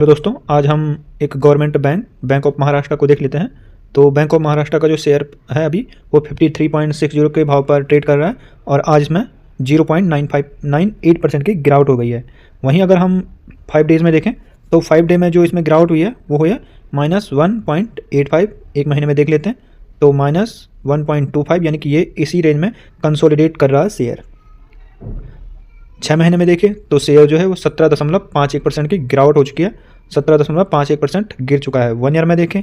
तो दोस्तों आज हम एक गवर्नमेंट बैंक ऑफ महाराष्ट्र को देख लेते हैं। तो बैंक ऑफ महाराष्ट्र का जो शेयर है अभी वो 53.60 के भाव पर ट्रेड कर रहा है और आज इसमें 0.9598% की गिरावट हो गई है। वहीं अगर हम 5 डेज़ में देखें तो 5 डे में जो इसमें गिरावट हुई है वो हुई है -1.85। एक महीने में देख लेते हैं तो -1.25, यानी कि ये इसी रेंज में कंसोलिडेट कर रहा है शेयर। 6 महीने में देखें तो शेयर जो है वो 17.51% की गिरावट हो चुकी है, 17.51% गिर चुका है। 1 ईयर में देखें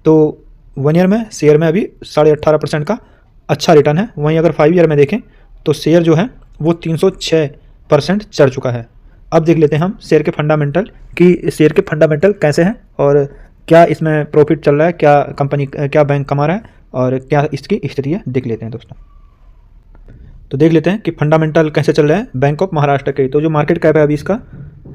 तो 1 ईयर में शेयर में अभी 18.5% का अच्छा रिटर्न है। वहीं अगर 5 ईयर में देखें तो शेयर जो है वो 306% चढ़ चुका है। अब देख लेते हैं हम शेयर के फंडामेंटल कि शेयर के फंडामेंटल कैसे हैं और क्या इसमें प्रॉफिट चल रहा है, क्या कंपनी क्या बैंक कमा रहा है और क्या इसकी स्थिति है, देख लेते हैं दोस्तों। तो देख लेते हैं कि फंडामेंटल कैसे चल रहा है बैंक ऑफ महाराष्ट्र के। तो जो मार्केट कैप है अभी इसका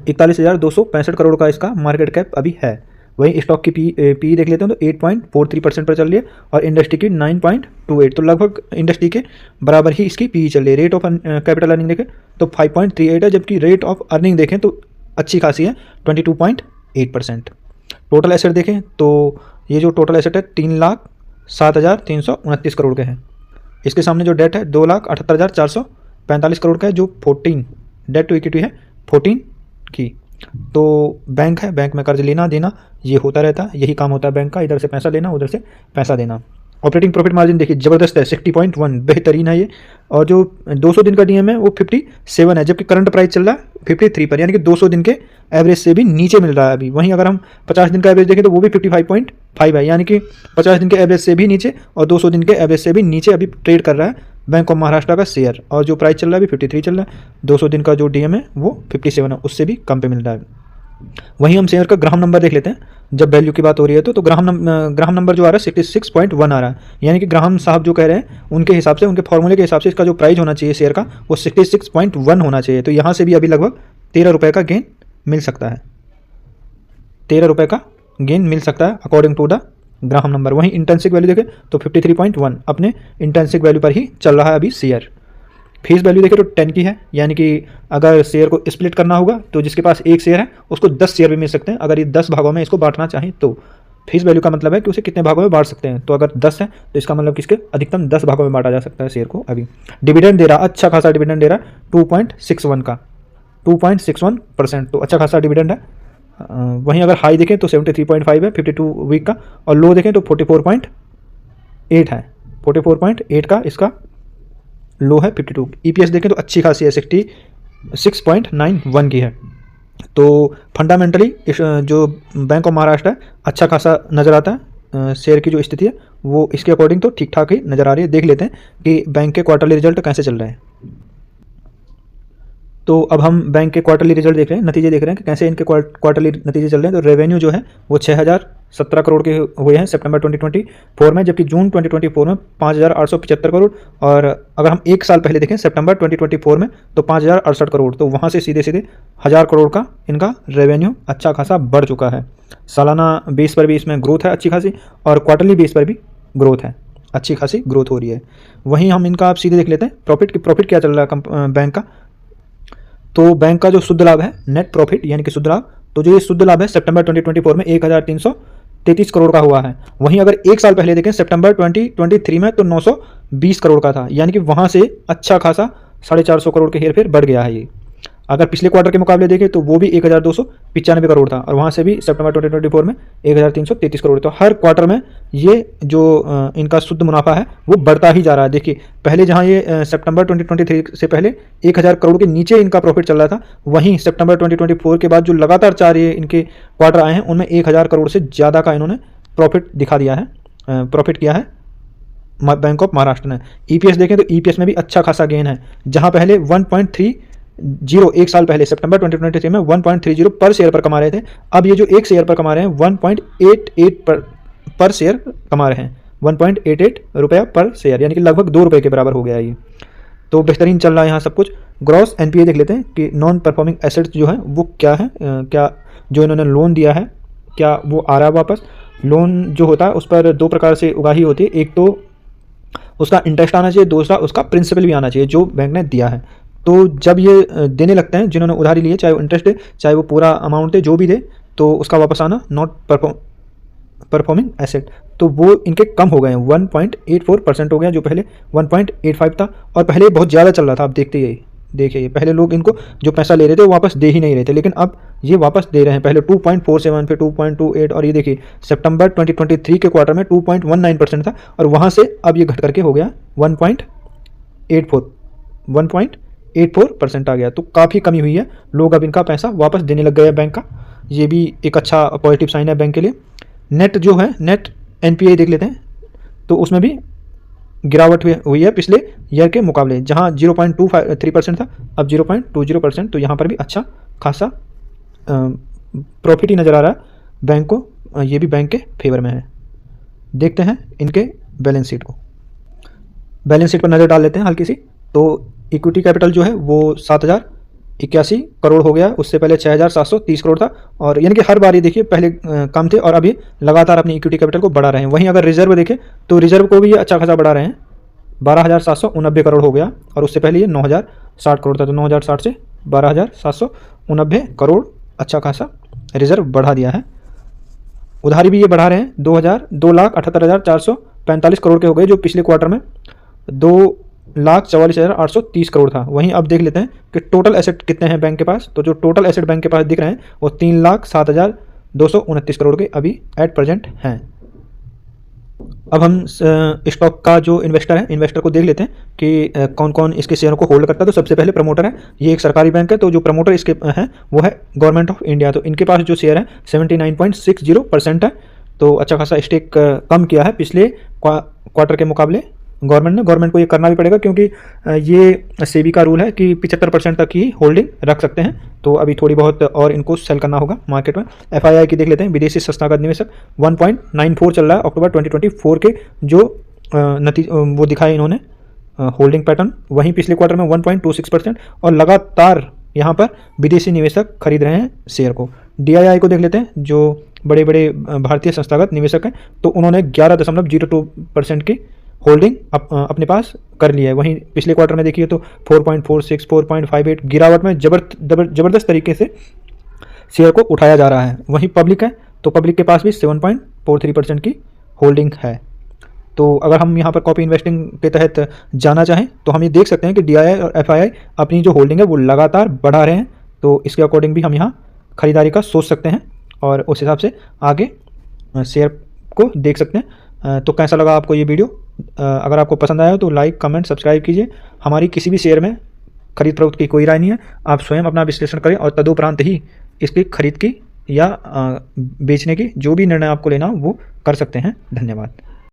41,265 करोड़ का इसका मार्केट कैप अभी है। वहीं स्टॉक की पी देख लेते हैं तो 8.43% पर चल रही है और इंडस्ट्री की 9.28, तो लगभग इंडस्ट्री के बराबर ही इसकी पी चल रही है। रेट ऑफ कैपिटल अर्निंग देखें तो 5.38 है, जबकि रेट ऑफ अर्निंग देखें तो अच्छी खासी है 22.8%। टोटल एसेट देखें तो ये जो टोटल एसेट है 3,07,329 करोड़ के हैं। इसके सामने जो डेट है 2,78,445 करोड़ का है, जो 14 डेट टू इक्विटी है 14 की। तो बैंक है, बैंक में कर्ज लेना देना ये होता रहता है, यही काम होता है बैंक का, इधर से पैसा लेना उधर से पैसा देना। ऑपरेटिंग प्रॉफिट मार्जिन देखिए ज़बरदस्त है, 60.1 बेहतरीन है ये। और जो 200 दिन का डीएम है वो 57 है, जबकि करंट प्राइस चल रहा है 53 पर, यानी कि 200 दिन के एवरेज से भी नीचे मिल रहा है अभी। वहीं अगर हम 50 दिन का एवरेज देखें तो वो भी 55.5 है, यानी कि 50 दिन के एवरेज से भी नीचे और 200 दिन के एवरेज से भी नीचे अभी ट्रेड कर रहा है बैंक ऑफ महाराष्ट्र का शेयर। और जो प्राइस चल रहा है अभी 53 चल रहा है, 200 दिन का जो डीएम है वो 57 है, उससे भी कम पे मिल रहा है। वहीं हम शेयर का ग्राम नंबर देख लेते हैं, जब वैल्यू की बात हो रही है तो ग्राम नंबर जो आ रहा है 66.1 आ रहा है, यानी कि ग्राहम साहब जो कह रहे हैं उनके हिसाब से, उनके फॉर्मूले के हिसाब से इसका जो प्राइस होना चाहिए शेयर का वो 66.1 होना चाहिए। तो यहाँ से भी अभी लगभग 13 रुपये का गेन मिल सकता है, 13 रुपये का गेन मिल सकता है according to the Graham number. वहीं इंटेंसिक वैल्यू देखें तो 53.1 अपने इंटेंसिक वैल्यू पर ही चल रहा है अभी शेयर। फेस वैल्यू देखें तो 10 की है, यानी कि अगर शेयर को स्प्लिट करना होगा तो जिसके पास एक शेयर है उसको 10 शेयर भी मिल सकते हैं। अगर ये 10 भागों में इसको बांटना चाहें तो फेस वैल्यू का मतलब है कि उसे कितने भागों में बांट सकते हैं। तो अगर 10 है तो इसका मतलब कि इसके अधिकतम 10 भागों में बांटा जा सकता है शेयर को। अभी डिविडेंड दे रहा, अच्छा खासा डिविडेंड दे रहा है 2.61 का, 2.61%, तो अच्छा खासा डिविडेंड है। वहीं अगर हाई देखें तो 73.5 है 52 वीक का, और लो देखें तो 44.8 है, 44.8 का इसका लो है 52। ईपीएस देखें तो अच्छी खासी है 66.91 की है। तो फंडामेंटली जो बैंक ऑफ महाराष्ट्र है अच्छा खासा नज़र आता है। शेयर की जो स्थिति है वो इसके अकॉर्डिंग तो ठीक ठाक ही नज़र आ रही है। देख लेते हैं कि बैंक के क्वार्टरली रिजल्ट कैसे चल रहे हैं। तो अब हम बैंक के क्वार्टरली रिजल्ट देख रहे हैं, नतीजे देख रहे हैं कि कैसे इनके क्वार्टरली नतीजे चल रहे हैं। तो रेवेन्यू जो है वो 6,017 करोड़ के हुए हैं सितंबर 2024 में, जबकि जून 2024 में 5,875 करोड़। और अगर हम एक साल पहले देखें सितंबर 2024 में तो 5,068 करोड़। तो वहाँ से सीधे सीधे 1,000 करोड़ का इनका रेवेन्यू अच्छा खासा बढ़ चुका है। सालाना बेस पर भी इसमें ग्रोथ है अच्छी खासी, और क्वार्टरली बेस पर भी ग्रोथ है, अच्छी खासी ग्रोथ हो रही है। वहीं हम इनका आप सीधे देख लेते हैं प्रॉफिट क्या चल रहा है बैंक का। तो बैंक का जो शुद्ध लाभ है नेट प्रॉफिट यानी कि शुद्ध लाभ, तो जो ये शुद्ध लाभ है सितंबर 2024 में 1,333 करोड़ का हुआ है। वहीं अगर एक साल पहले देखें सितंबर 2023 में तो 920 करोड़ का था, यानी कि वहाँ से अच्छा खासा 450 करोड़ के हेरफेर बढ़ गया है ये। अगर पिछले क्वार्टर के मुकाबले देखें तो वो भी 1,295 करोड़ था, और वहाँ से भी सितंबर 2024 में 1,333 करोड़। तो हर क्वार्टर में ये जो इनका शुद्ध मुनाफा है वो बढ़ता ही जा रहा है। देखिए पहले जहाँ ये सितंबर 2023 से पहले 1,000 करोड़ के नीचे इनका प्रॉफिट चल रहा था, वहीं सितंबर 2024 के बाद जो लगातार 4 ये इनके क्वार्टर आए हैं उनमें 1,000 करोड़ से ज़्यादा का इन्होंने प्रॉफिट दिखा दिया है, प्रॉफिट किया है बैंक ऑफ महाराष्ट्र ने। ईपीएस देखें तो ईपीएस में भी अच्छा खासा गेन है, जहाँ पहले 1.30 एक साल पहले सितंबर 2023 में 1.30 पर शेयर पर कमा रहे थे, अब ये जो एक शेयर पर कमा रहे हैं 1.88 पर शेयर कमा रहे हैं, 1.88 रुपया पर शेयर, यानी कि लगभग 2 रुपये के बराबर हो गया है ये। तो बेहतरीन चल रहा है यहाँ सब कुछ। ग्रॉस एनपीए देख लेते हैं कि नॉन परफॉर्मिंग एसेट्स जो है वो क्या है, क्या जो इन्होंने लोन दिया है क्या वो आ रहा है वापस। लोन जो होता है उस पर 2 प्रकार से उगाही होती है, एक तो उसका इंटरेस्ट आना चाहिए, दूसरा उसका प्रिंसिपल भी आना चाहिए जो बैंक ने दिया है। तो जब ये देने लगते हैं जिन्होंने उधारी ली है, चाहे वो इंटरेस्ट दे चाहे वो पूरा अमाउंट दे, जो भी दे, तो उसका वापस आना नॉट परफॉर्मिंग एसेट, तो वो इनके कम हो गए हैं, 1.84% हो गया, जो पहले 1.85 था और पहले बहुत ज़्यादा चल रहा था। आप देखिए पहले लोग इनको जो पैसा ले रहे थे वो वापस दे ही नहीं रहे थे, लेकिन अब ये वापस दे रहे हैं। पहले 2.47, फिर 2.28 और ये देखिए सितंबर 2023 के क्वार्टर में 2.19% था और वहाँ से अब ये घट करके हो गया 1.84% आ गया। तो काफ़ी कमी हुई है, लोग अब इनका पैसा वापस देने लग गए हैं बैंक का। ये भी एक अच्छा पॉजिटिव साइन है बैंक के लिए। नेट जो है, नेट एनपीए देख लेते हैं, तो उसमें भी गिरावट हुई है पिछले ईयर के मुकाबले, जहां 0.23% था, अब 0.20%। तो यहाँ पर भी अच्छा खासा प्रॉफिट ही नज़र आ रहा है बैंक को। ये भी बैंक के फेवर में है। देखते हैं इनके बैलेंस शीट को। बैलेंस शीट पर नज़र डाल लेते हैं हल्की सी। तो इक्विटी कैपिटल जो है वो 7,081 करोड़ हो गया, उससे पहले 6,730 करोड़ था। और यानी कि हर बार ये देखिए पहले कम थे और अभी लगातार अपनी इक्विटी कैपिटल को बढ़ा रहे हैं। वहीं अगर रिजर्व देखें तो रिजर्व को भी ये अच्छा खासा बढ़ा रहे हैं, 12,789 करोड़ हो गया और उससे पहले ये 9,060 करोड़ था। तो 9,060 से 12,789 करोड़ अच्छा खासा रिजर्व बढ़ा दिया है। उधारी भी ये बढ़ा रहे हैं, 2,78,445 करोड़ के हो गए, जो पिछले क्वार्टर में 2,44,830 करोड़ था। वहीं अब देख लेते हैं कि टोटल एसेट कितने हैं बैंक के पास। तो जो टोटल एसेट बैंक के पास दिख रहे हैं वो 3,07,229 करोड़ के अभी एट प्रेजेंट हैं। अब हम स्टॉक का जो इन्वेस्टर को देख लेते हैं कि कौन कौन इसके शेयरों को होल्ड करता है। तो सबसे पहले प्रमोटर है, ये एक सरकारी बैंक है, तो जो प्रमोटर इसके हैं वो है गवर्नमेंट ऑफ इंडिया। तो इनके पास जो शेयर है 79.60% है, तो अच्छा खासा स्टेक कम किया है पिछले क्वार्टर के मुकाबले गवर्नमेंट को ये करना भी पड़ेगा, क्योंकि ये सेबी का रूल है कि 75% तक ही होल्डिंग रख सकते हैं। तो अभी थोड़ी बहुत और इनको सेल करना होगा मार्केट में। एफआईआई की देख लेते हैं, विदेशी संस्थागत निवेशक 1.94 चल रहा है अक्टूबर 2024 के जो वो दिखाए इन्होंने होल्डिंग पैटर्न। वहीं पिछले क्वार्टर में 1.26% और लगातार यहाँ पर विदेशी निवेशक खरीद रहे हैं शेयर को। डीआईआई को देख लेते हैं, जो बड़े बड़े भारतीय संस्थागत निवेशक हैं, तो उन्होंने 11.02% की होल्डिंग अपने पास कर लिया है। वहीं पिछले क्वार्टर में देखिए तो 4.46, 4.58 गिरावट में जबरदस्त तरीके से शेयर को उठाया जा रहा है। वहीं पब्लिक है, तो पब्लिक के पास भी 7.43% की होल्डिंग है। तो अगर हम यहाँ पर कॉपी इन्वेस्टिंग के तहत जाना चाहें तो हम ये देख सकते हैं कि डीआईआई और एफआईआई अपनी जो होल्डिंग है वो लगातार बढ़ा रहे हैं। तो इसके अकॉर्डिंग भी हम यहाँ खरीदारी का सोच सकते हैं और उस हिसाब से आगे शेयर को देख सकते हैं। तो कैसा लगा आपको ये वीडियो? अगर आपको पसंद आया तो लाइक, कमेंट, सब्सक्राइब कीजिए। हमारी किसी भी शेयर में खरीद फरोख्त की कोई राय नहीं है, आप स्वयं अपना विश्लेषण करें और तदुपरांत ही इसकी खरीद की या बेचने की जो भी निर्णय आपको लेना हो वो कर सकते हैं। धन्यवाद।